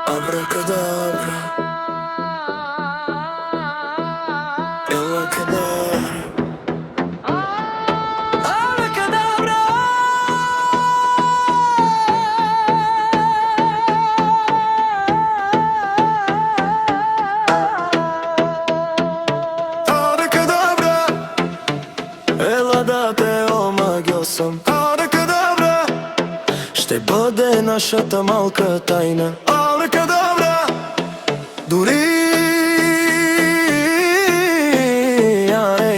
Abracadabra, Elacadabra, Abracadabra. Abracadabra, ела да те омагьосам. Абракадабра, ще бъде нашата малка тайна. Абракадабра, дори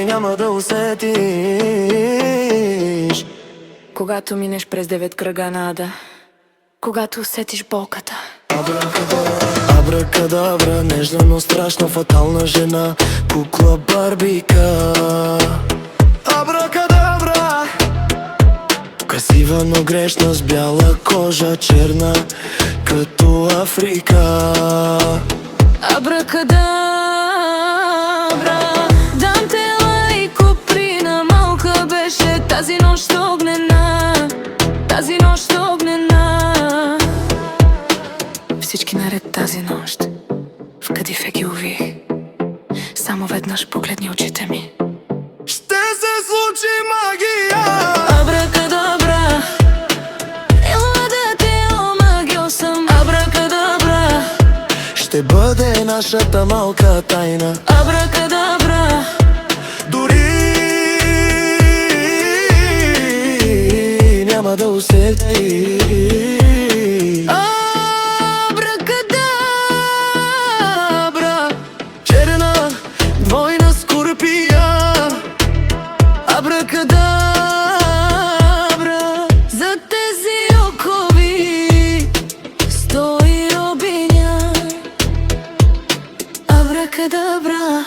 няма да усетиш. Когато минеш през 9 кръга на ада, когато усетиш болката. Абракадабра, абракадабра, нежна, но страшна, фатална жена, кукла Барбика. Абракадабра, красива, но грешна, с бяла кожа, черна като Африка. Абракадабра, дам те и куприна, малка беше тази нощ огнена, тази нощ огнена. Всички наред тази нощ в кадифе ги увих. Само веднъж погледни очите ми. Ще се случи магия. Абракадабра, ела да те омагьосам. Абракадабра, Ще бъде нашата малка тайна. абракадабра, Дори няма да усетиш. абракадабра, Черна, двойна скорпия. абракадабра, за тези окови стои робиня. Абракадабра.